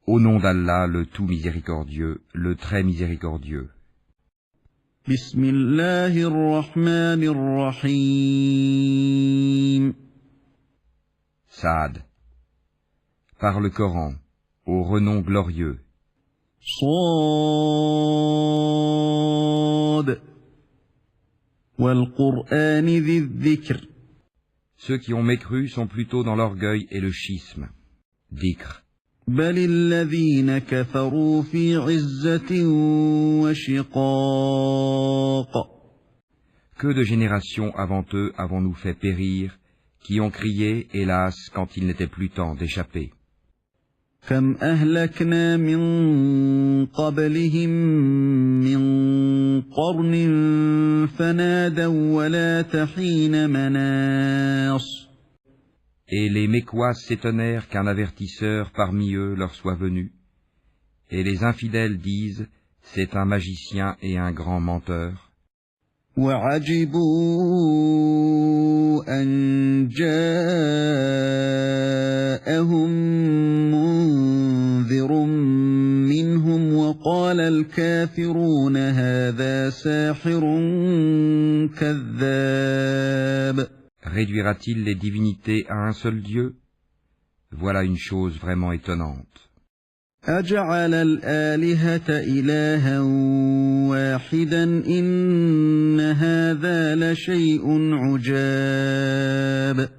Au nom d'Allah, le tout miséricordieux, le très miséricordieux. Bismillahirrahmanirrahim. Saad. Par le Coran, au renom glorieux. Sad. Wal Qur'ani dhi dhikr. Ceux qui ont mécru sont plutôt dans l'orgueil et le schisme. Dhikr. بل الذين كفروا في عزة وشقاق. Que de générations avant eux avons-nous fait périr, qui ont crié, hélas, quand il n'était plus temps d'échapper. كم أهلكنا من قبلهم من قرن فنادوا ولا تحين مناص. Et les Mécois s'étonnèrent qu'un avertisseur parmi eux leur soit venu. Et les infidèles disent, c'est un magicien et un grand menteur. وَعَجِبُوا أَنْ جَاءَهُمْ مُنذِرٌ مِّنْهُمْ وَقَالَ الْكَافِرُونَ هَذَا سَاحِرٌ كَذَّابٌ. Réduira-t-il les divinités à un seul Dieu? Voilà une chose vraiment étonnante. أَجَعَلَ الْآلِهَةَ إِلَٰهًا وَاحِدًا إِنَّ هَٰذَا لَشَيْءٌ عُجَابٌ.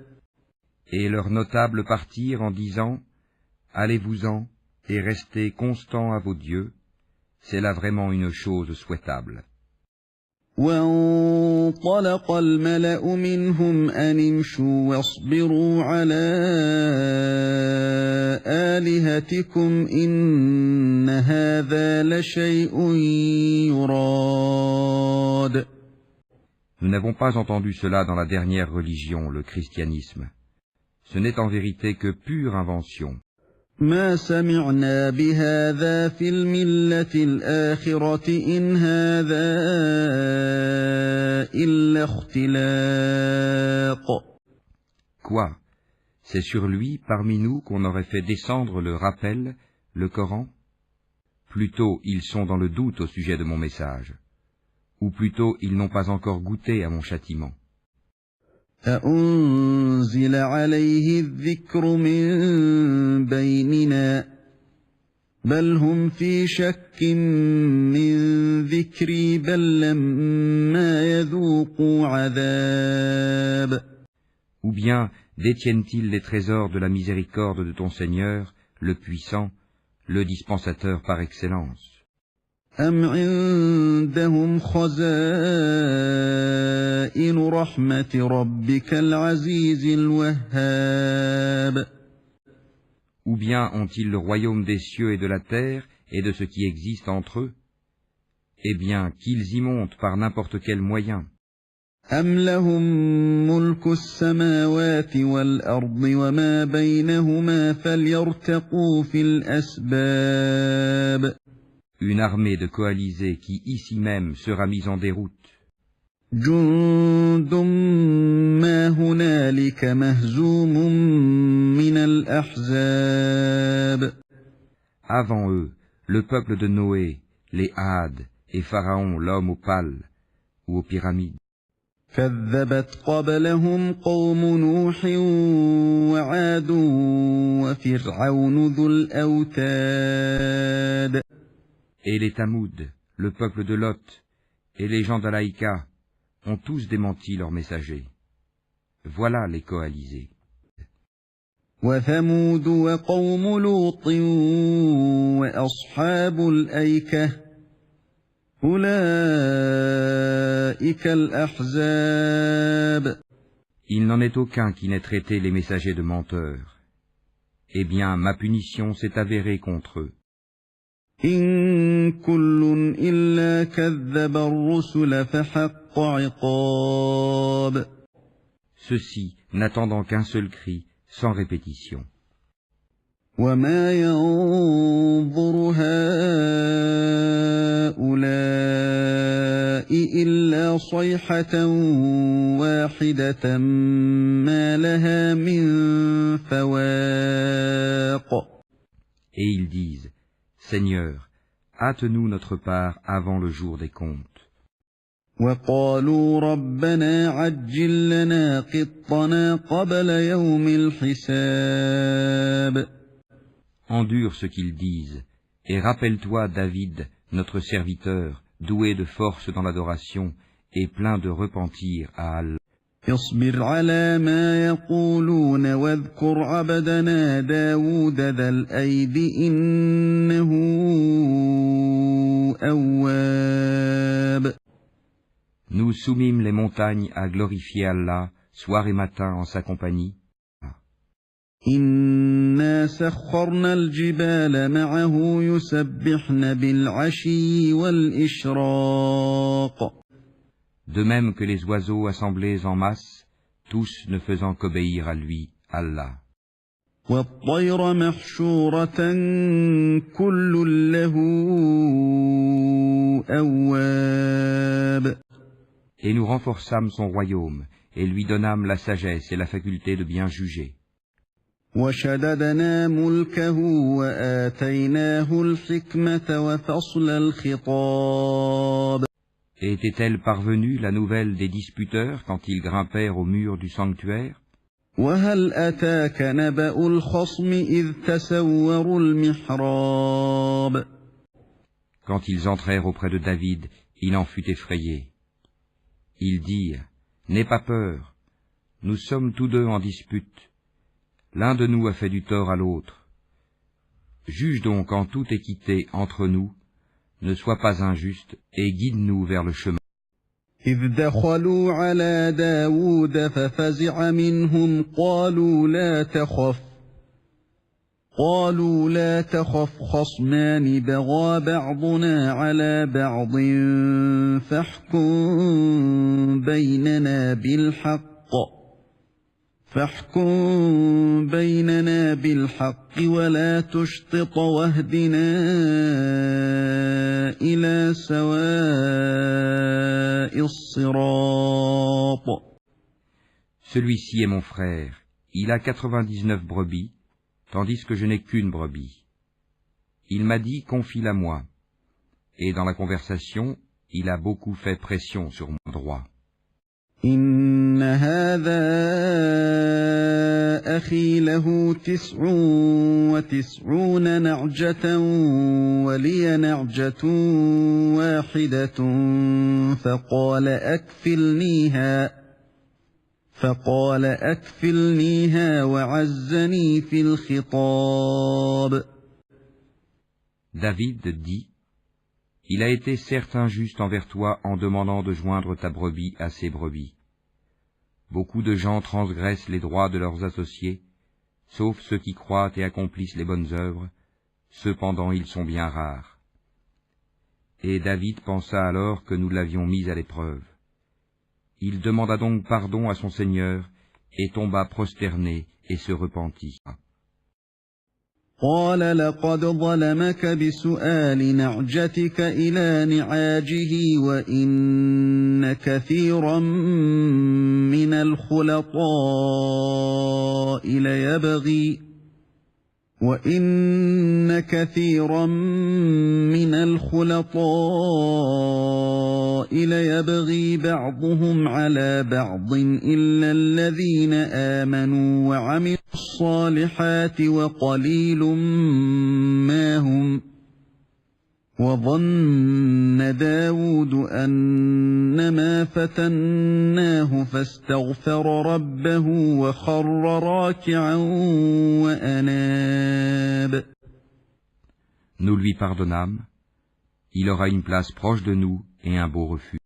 Et leurs notables partirent en disant, allez-vous-en et restez constants à vos dieux, c'est là vraiment une chose souhaitable. وَانطَلَقَ الْمَلَأُ مِنْهُمْ أَنِ امْشُوا وَاصْبِرُوا عَلَىٰ آلِهَتِكُمْ إِنَّ هَٰذَا لَشَيْءٌ يُرَادُ. Nous n'avons pas entendu cela dans la dernière religion, le christianisme. Ce n'est en vérité que pure invention. ما سمعنا بهذا في الملة الآخرة إن هذا إلا اختلاق. Quoi? C'est sur lui, parmi nous, qu'on aurait fait descendre le rappel, le Coran? Plutôt, ils sont dans le doute au sujet de mon message. Ou plutôt, ils n'ont pas encore goûté à mon châtiment. أَأُنزِلَ عَلَيْهِ الذِّكْرُ مِن بَيْنِنَا بَلْ هُمْ فِي شَكٍّ مِّن ذِكْرِي بَل لَّمَّا يَذُوقُوا عَذَابِ. Ou bien, détiennent-ils les trésors de la miséricorde de ton Seigneur, le puissant, le dispensateur par excellence? أَمْ عِندَهُمْ خَزَائِنُ رَحْمَةِ رَبِّكَ الْعَزِيزِ الْوَهَّابِ. Ou bien ont-ils le royaume des cieux et de la terre et de ce qui existe entre eux? Eh bien, qu'ils y montent par n'importe quel moyen. أَمْ لَهُم مُّلْكُ السَّمَاوَاتِ وَالْأَرْضِ وَمَا بَيْنَهُمَا فَلْيَرْتَقُوا فِي الْأَسْبَابِ. Une armée de coalisés qui ici même sera mise en déroute. جُندٌ مَّا هُنَالِكَ مَهْزُومٌ مِّنَ الْأَحْزَابِ. Avant eux, le peuple de Noé, les Hades, et Pharaon, l'homme aux pales, ou aux pyramides. كذبت قبلهم قوم نوح وعاد وفرعون ذو الأوتاد. Et les Tamouds, le peuple de Lot, et les gens d'Alaïka, ont tous démenti leurs messagers. Voilà les coalisés. وثمود وقوم لوط وأصحاب الأيكة أولئك الأحزاب. Il n'en est aucun qui n'ait traité les messagers de menteurs. Eh bien, ma punition s'est avérée contre eux. إن كل إلا كذب الرسل فحق عقاب. Ceux-ci, n'attendant qu'un seul cri, sans répétition. وما ينظر هؤلاء إلا صيحة واحدة ما لها من فواق. et ils disent, Seigneur, hâte-nous notre part avant le jour des comptes. وقالوا ربنا عجل لنا قطنا قبل يوم الحساب. Endure ce qu'ils disent, et rappelle-toi David, notre serviteur, doué de force dans l'adoration, et plein de repentir à Allah. اصبر على ما يقولون واذكر عبدنا داود ذا الأيد إنه أواب. Nous soumîmes les montagnes à glorifier Allah, soir et matin en sa compagnie. إنا سخرنا الجبال معه يسبحن بالعشي والإشراق. De même que les oiseaux assemblés en masse, tous ne faisant qu'obéir à lui, Allah. والطير محشورة كل له أواب. Et nous renforçâmes son royaume, et lui donnâmes la sagesse et la faculté de bien juger. وشددنا ملكه وآتيناه الحكمة وفصل الخطاب. Et était-elle parvenue la nouvelle des disputeurs quand ils grimpèrent au mur du sanctuaire? وهل أتاك نبأ الخصم إذ تسوروا المحراب. Quand ils entrèrent auprès de David, il en fut effrayé. Ils dirent, N'aie pas peur, nous sommes tous deux en dispute. L'un de nous a fait du tort à l'autre. Juge donc en toute équité entre nous, ne sois pas injuste, et guide-nous vers le chemin. إذ دخلوا على داود ففزع منهم قالوا لا تخف خصمان بغى بعضنا على بعض فاحكم بيننا بالحق ولا تشطط واهدنا إلى سواء الصراط. Celui-ci est mon frère, il a 99 brebis, tandis que je n'ai qu'une brebis. Il m'a dit, confie-la moi, et dans la conversation, il a beaucoup fait pression sur mon droit. إن هذا أخي له 99 نعجة ولي نعجة واحدة فقال أكفلنيها وعزني في الخطاب. David dit, Il a été certes injuste envers toi en demandant de joindre ta brebis à ses brebis. Beaucoup de gens transgressent les droits de leurs associés, sauf ceux qui croient et accomplissent les bonnes œuvres, cependant ils sont bien rares. Et David pensa alors que nous l'avions mis à l'épreuve. Il demanda donc pardon à son Seigneur, et tomba prosterné et se repentit. قال لقد ظلمك بسؤال نعجتك إلى نعاجه وإن كثيرا من الخلطاء ليبغي بعضهم على بعض إلا الذين آمنوا وعملوا الصالحات وقليل ما هم. وظن داود أنما فتناه فاستغفر ربه وخر راكعا وأناب. Nous lui pardonnâmes, il aura une place proche de nous et un beau refuge.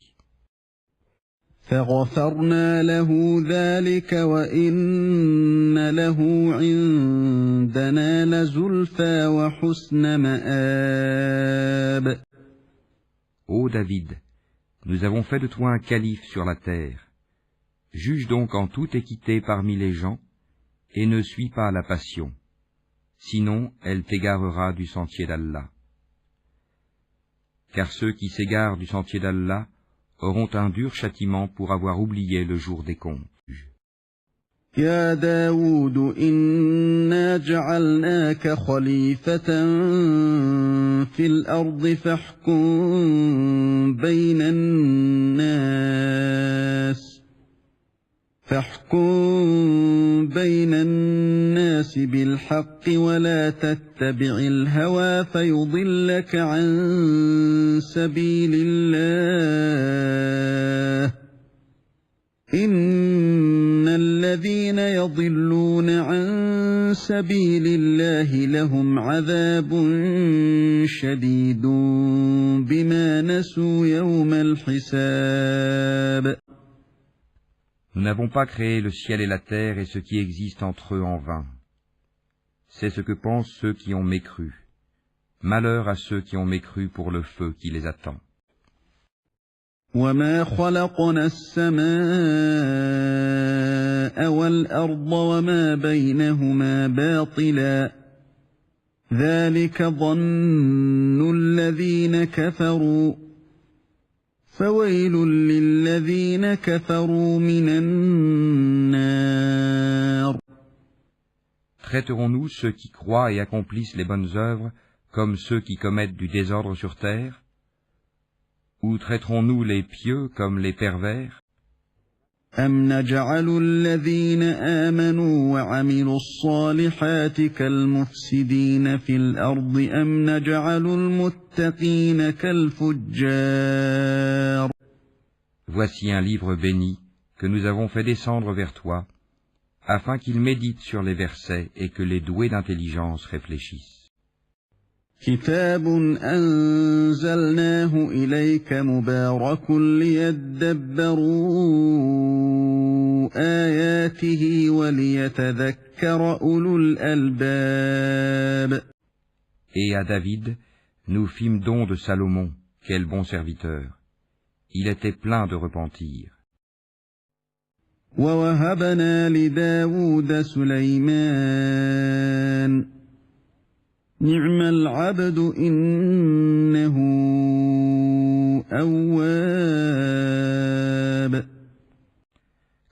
فغفرنا له ذلك وإن له عندنا لزلفى وحسن مآب. Ô David, nous avons fait de toi un calife sur la terre. Juge donc en toute équité parmi les gens, et ne suis pas la passion. Sinon, elle t'égarera du sentier d'Allah. Car ceux qui s'égarent du sentier d'Allah auront un dur châtiment pour avoir oublié le jour des comptes. يا داود إنا جعلناك خليفة في الأرض فاحكم بين الناس بالحق ولا تتبع الهوى فيضلك عن سبيل الله إن الذين يضلون عن سبيل الله لهم عذاب شديد بما نسوا يوم الحساب. Nous n'avons pas créé le ciel et la terre et ce qui existe entre eux en vain. C'est ce que pensent ceux qui ont mécru. Malheur à ceux qui ont mécru pour le feu qui les attend. وَمَا خَلَقْنَا السَّمَاءَ وَالْأَرْضَ وَمَا بَيْنَهُمَا بَاطِلًا ذَلِكَ ظَنُّ الَّذِينَ كَفَرُوا فَوَيْلٌ لِّلَّذِينَ كَفَرُوا مِنَ النَّارِ. Traiterons-nous ceux qui croient et accomplissent les bonnes œuvres comme ceux qui commettent du désordre sur terre? Ou traiterons-nous les pieux comme les pervers? أَمْ نَجْعَلُ الَّذِينَ آمَنُوا وَعَمِلُوا الصَّالِحَاتِ كَالْمُفْسِدِينَ فِي الْأَرْضِ أَمْ نَجْعَلُ الْمُتَّقِينَ كَالْفُجَّارِ. Voici un livre béni que nous avons fait descendre vers toi, afin qu'il médite sur les versets et que les doués d'intelligence réfléchissent. كتاب أنزلناه إليك مبارك ليدبروا آياته وليتذكر أولو الألباب. Et à David, nous fîmes don de Salomon, quel bon serviteur. Il était plein de repentir. ووهبنا لداود سليمان نعم العبد إنه أواب.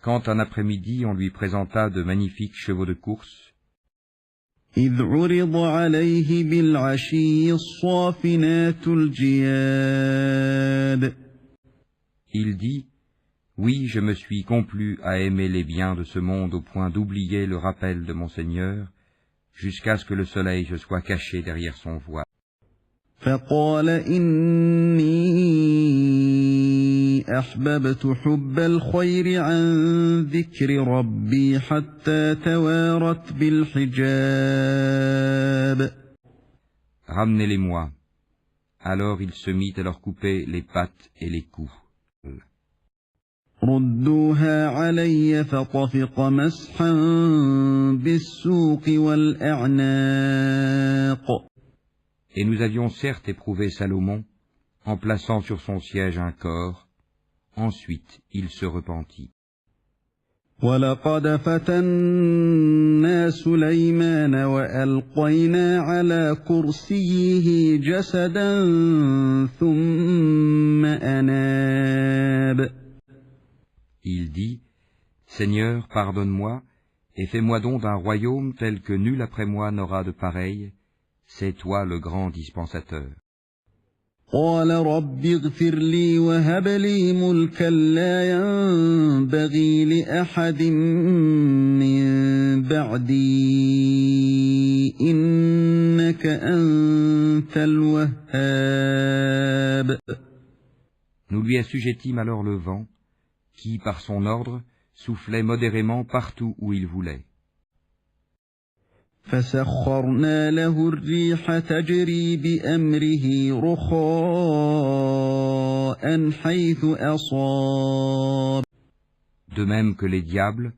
Quand un après-midi on lui présenta de magnifiques chevaux de course, إذ عرض عليه بالعشي الصافنات الجياد. il dit, oui, je me suis complu à aimer les biens de ce monde au point d'oublier le rappel de mon Seigneur, jusqu'à ce que le soleil se soit caché derrière son voile. فقال إني أحببت حب الخير عن ذكر ربي حتى توارت بالحجاب. Ramenez-les-moi. Alors il se mit à leur couper les pattes et les coups. ردوها علي فطفق مسحا بالسوق والأعناق. Et nous avions certes éprouvé Salomon en plaçant sur son siège un corps. Ensuite il se repentit. ولقد فتنا سليمان وألقينا على كرسيه جسدا ثم أناب. Il dit, Seigneur, pardonne-moi, et fais-moi don d'un royaume tel que nul après moi n'aura de pareil, c'est toi le grand dispensateur. قال رب اغفر لي وهب لي ملكا لا ينبغي لأحد من بعدي إنك أنت الوهاب. Nous lui assujettîmes alors le vent, qui, par son ordre, soufflait modérément partout où il voulait. فسخرنا له الريح تجري بأمره رخاء حيث أصاب. De même que les diables,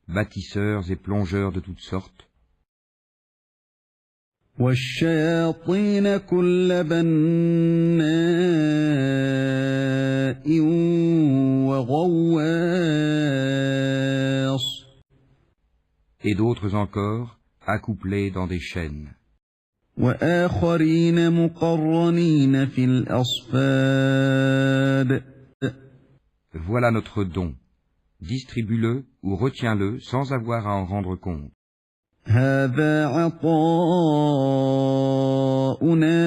bâtisseurs et plongeurs de toutes sortes, والشياطين كل بناء وغواص. et d'autres encore, accouplés dans des chaînes. وآخرين مقرنين في الأصفاد. Voilà notre don, distribue-le ou retiens-le sans avoir à en rendre compte. هذا عطاؤنا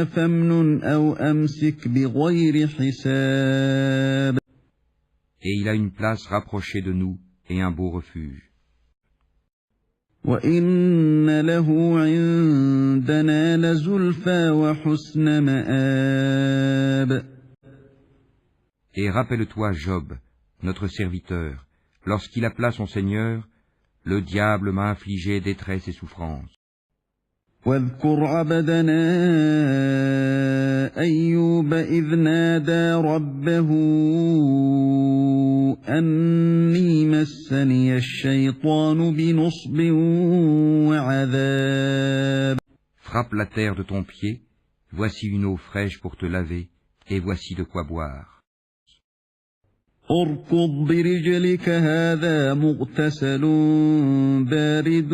فامنن أو أمسك بغير حساب. Et il a une place rapprochée de nous et un beau refuge. وإن له عندنا لزلفى وحسن مآب. Et rappelle-toi Job, notre serviteur, lorsqu'il appela son Seigneur, le diable m'a infligé détresse et souffrance. واذكر عبدنا أيوب إذ نادى ربه أني مسني الشيطان بنصب وعذاب. Frappe la terre de ton pied, voici une eau fraîche pour te laver, et voici de quoi boire. اركض برجلك هذا مغتسل بارد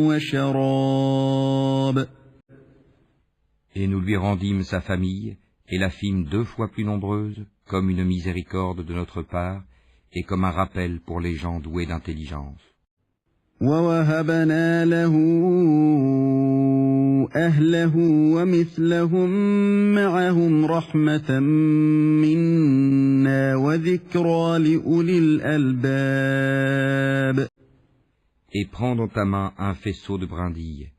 وشراب. Et nous lui rendîmes sa famille, et la fîmes 2 fois plus nombreuse, comme une miséricorde de notre part, et comme un rappel pour les gens doués d'intelligence. ووهبنا له أهله ومثلهم معهم رحمة منا وذكرى لأولي الألباب. Et prends dans ta main un faisceau de brindilles,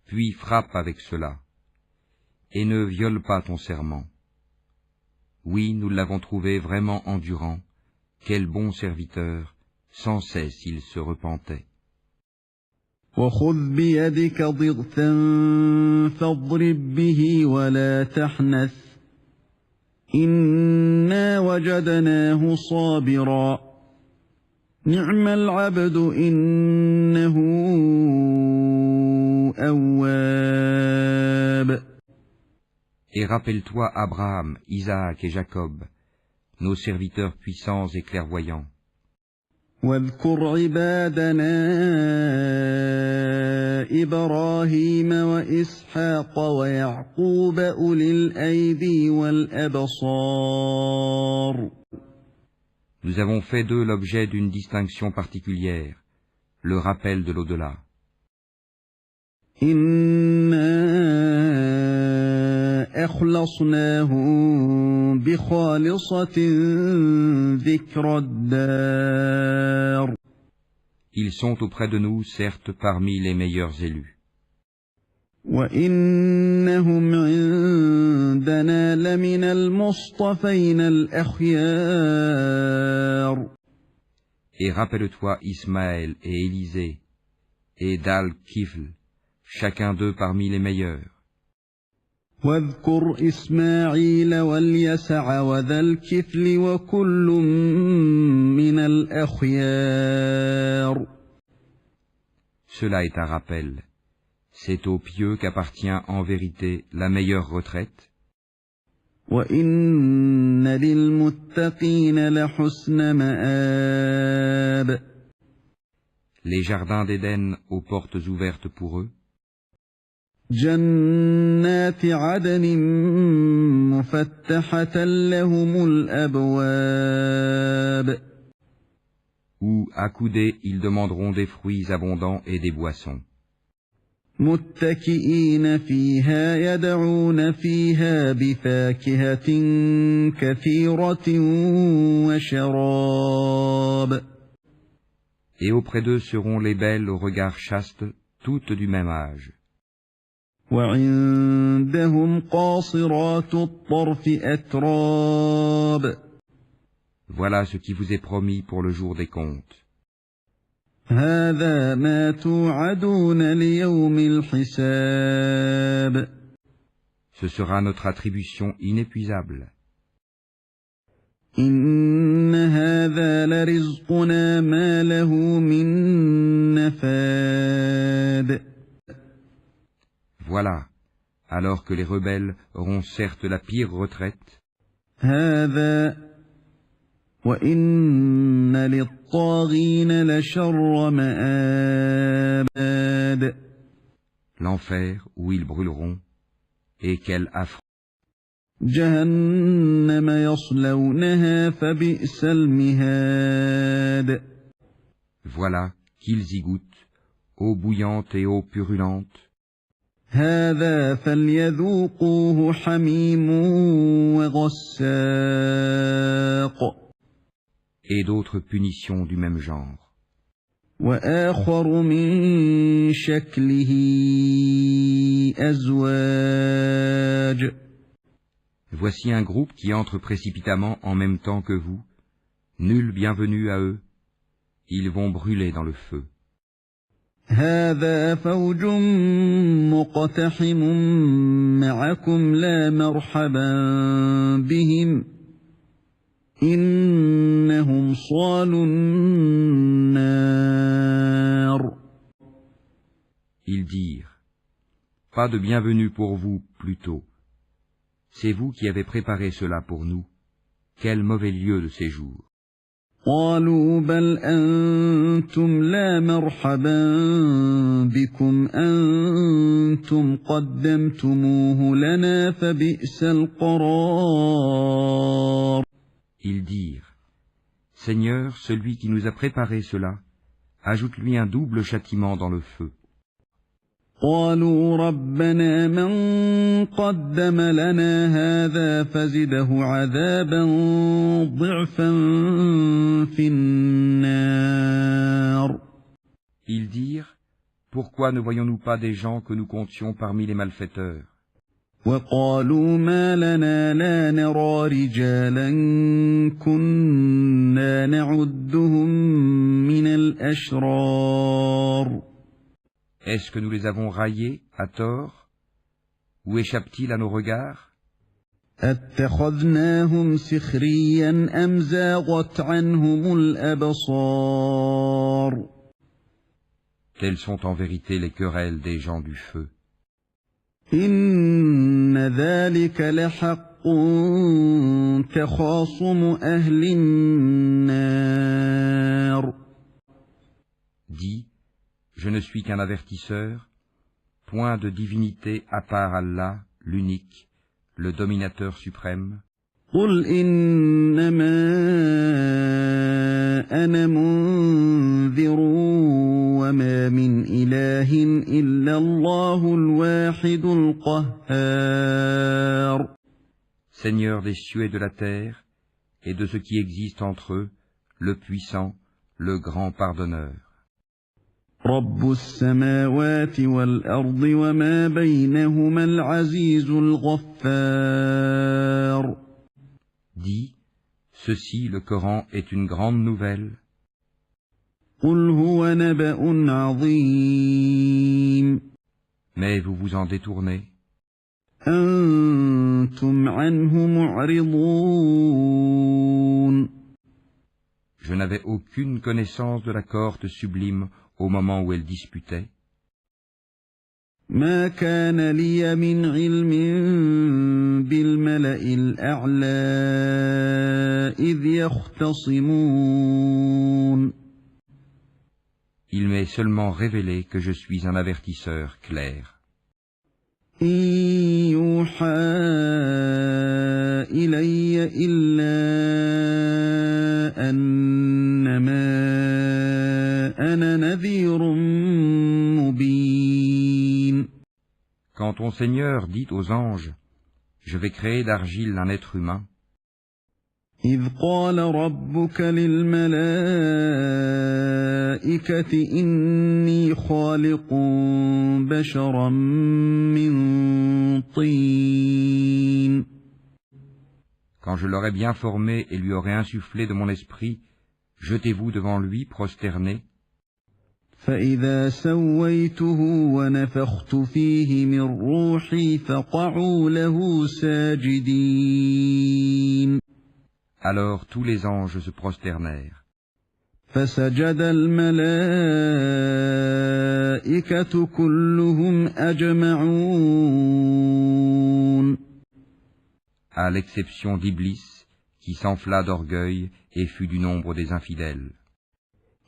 puis frappe avec cela, et ne viole pas ton serment. Oui, nous l'avons trouvé vraiment endurant, quel bon serviteur, sans cesse il se repentait. وخذ بيدك ضغثا فاضرب به ولا تحنث إنا وجدناه صابرا نعم العبد إنه أواب. Et rappelle-toi Abraham, Isaac et Jacob, nos serviteurs puissants et clairvoyants. واذكر عبادنا إبراهيم وإسحاق ويعقوب أولي الأيدي والأبصار. Nous avons fait d'eux l'objet d'une distinction particulière, le rappel de l'au-delà. إنا أخلصناهم بخالصة ذكر الدار. Ils sont auprès de nous, certes, parmi les meilleurs élus. وإنهم عندنا لمن المصطفين الأخيار. Et rappelle-toi Ismaël et Élisée, et Dal-Kifl, chacun d'eux parmi les meilleurs. واذكر إسماعيل واليسع وذا الكفل وكل من الأخيار. Cela est un rappel. C'est aux pieux qu'appartient en vérité la meilleure retraite. وإن للمتقين لحسن مآب. Les jardins d'Éden aux portes ouvertes pour eux. جنات عدن مفتحة لهم الأبواب. Où, accoudés, ils demanderont des fruits abondants et des boissons. متكئين فيها يدعون فيها بفاكهة كثيرة وشراب. Et auprès d'eux seront les belles au regard chaste, toutes du même âge. وعندهم قاصرات الطرف أتراب. Voilà ce qui vous est promis pour le jour des comptes. هذا ما توعدون ليوم الحساب. Ce sera notre attribution inépuisable. إن هذا لرزقنا ما له من نفاد. Voilà, alors que les rebelles auront certes la pire retraite. هذا وإن للطاغين لشر مآب. L'enfer où ils brûleront, et quel affront. جهنم يصلونها فبئس المهاد. Voilà qu'ils y goûtent, eau bouillante et eau purulente. هذا فليذوقوه حميم وغساق Et d'autres punitions du même genre. وآخر من شكله أزواج Voici un groupe qui entre précipitamment en même temps que vous. Nul bienvenue à eux. Ils vont brûler dans le feu. هذا فوج مقتحم معكم لا مرحبا بهم إنهم صالوا النار. Ils dirent, pas de bienvenue pour vous, plutôt. C'est vous qui avez préparé cela pour nous. Quel mauvais lieu de séjour. قالوا بل أنتم لا مرحبا بكم أنتم قدمتموه لنا فبئس القرار. Ils dirent, Seigneur, celui qui nous a préparé cela, ajoute-lui un double châtiment dans le feu. قالوا ربنا من قدم لنا هذا فزده عذابا ضعفا في النار. Ils dirent, pourquoi ne voyons-nous pas des gens que nous comptions parmi les malfaiteurs? وقالوا ما لنا لا نرى رجالا كنا نعدهم من الأشرار. Est-ce que nous les avons raillés à tort? Où échappent-ils à nos regards? أتخذناهم سخريا أم زاغت عنهم الأبصار. Telles sont en vérité les querelles des gens du feu. إن ذلك لحق تخاصم أهل النار. Dis, je ne suis qu'un avertisseur, point de divinité à part Allah, l'unique, le dominateur suprême. قل إنما أنا منذر وما من إله إلا الله الواحد القهار. Seigneur des cieux et de la terre, et de ce qui existe entre eux, le puissant, le grand pardonneur. رب السماوات والأرض وما بينهما العزيز الغفار. Dis, ceci, le Coran, est une grande nouvelle. قل هو نبأ عظيم. Mais vous vous en détournez. أنتم عنه معرضون. Je n'avais aucune connaissance de la cohorte sublime au moment où elle disputait. ما كان لي من علم بالملأ الأعلى إذ يختصمون. Il m'est seulement révélé que je suis un avertisseur clair. إن يوحى إلي إلا أنما أنا نذير مبين. Quand ton Seigneur dit aux anges, je vais créer d'argile un être humain, إذ قال ربك للملائكة إني خالق بشرا من طين. quand je l'aurai bien formé et lui aurai insufflé de mon esprit, jetez-vous devant lui prosternés. فإذا سويته ونفخت فيه من روحي فقعوا له ساجدين. Alors tous les anges se prosternèrent. فسجد الملائكة كلهم أجمعون. À l'exception d'Iblis, qui s'enfla d'orgueil et fut du nombre des infidèles.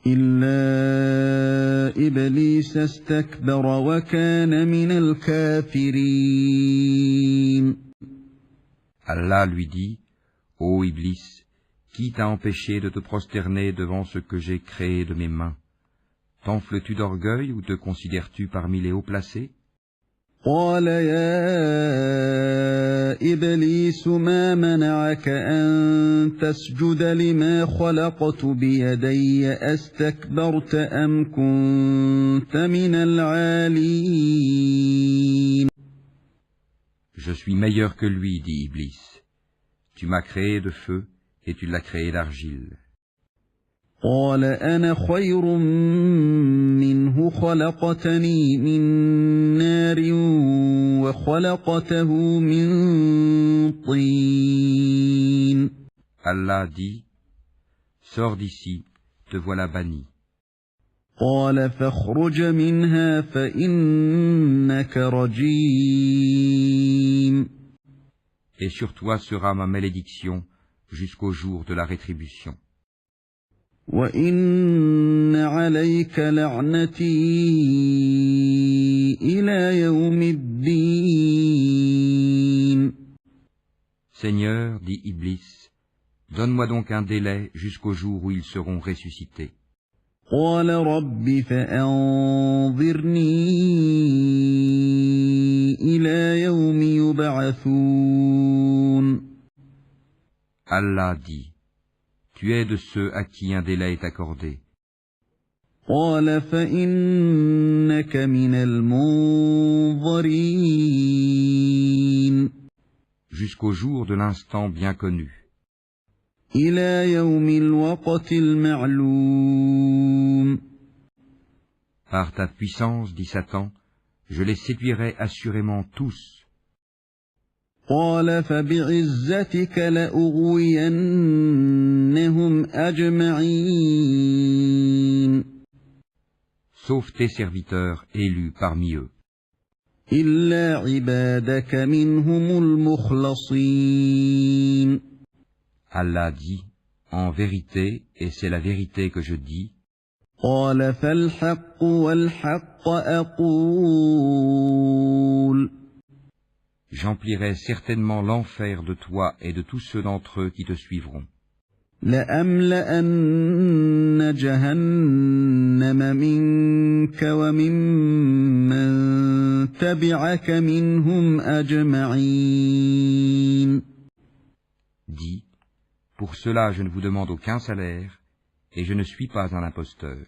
إلا إبليس استكبر وكان من الكافرين. Allah lui dit, ô Iblis, qui t'a empêché de te prosterner devant ce que j'ai créé de mes mains? T'enfles-tu d'orgueil ou te considères-tu parmi les hauts placés? قال يا إبليس ما منعك أن تسجد لما خلقت بيدي أستكبرت أم كنت من العالين. Je suis meilleur que lui, dit Iblis. Tu m'as créé de feu et tu l'as créé d'argile. قال أنا خير منه خلقتني من نار وخلقته من طين. Allah dit, sors d'ici, te voilà banni. قال فاخرج منها فإنك رجيم. Et sur toi sera ma malédiction jusqu'au jour de la rétribution. وَإِنَّ عَلَيْكَ لَعْنَتِي إِلَى يَوْمِ الدِّينِ. Seigneur, dit Iblis, donne-moi donc un délai jusqu'au jour où ils seront ressuscités. قَالَ رَبِّ فَأَنظِرْنِي إِلَى يَوْمِ يُبْعَثُونَ. Allah dit, tu es de ceux à qui un délai est accordé. قَالَ فَإِنَّكَ مِنَ الْمُنظَرِينَ. Jusqu'au jour de l'instant bien connu. إِلَى يَوْمِ الْوَقْتِ الْمَعْلُومِ. Par ta puissance, dit Satan, je les séduirai assurément tous. قال فبعزتك لأغوينهم أجمعين. Sauf tes serviteurs élus parmi eux. إلا عبادك منهم المخلصين. Allah dit, en vérité, et c'est la vérité que je dis, قال فالحق والحق أقول. j'emplirai certainement l'enfer de toi et de tous ceux d'entre eux qui te suivront. لأملأن جهنم منك وممن تبعك منهم أجمعين. Dis, pour cela je ne vous demande aucun salaire, et je ne suis pas un imposteur.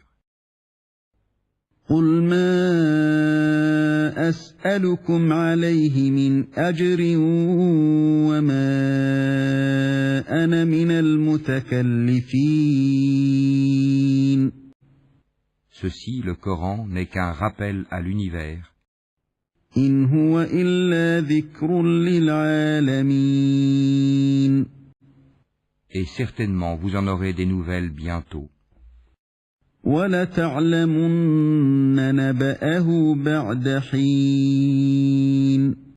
قل ما أسألكم عليه من أجر وما أنا من المتكلفين. Ceci, le Coran, n'est qu'un rappel à l'univers. إن هو إلا ذكر للعالمين. Et certainement vous en aurez des nouvelles bientôt. وَلَتَعْلَمُنَّ نَبَأَهُ بَعْدَ حِينٍ.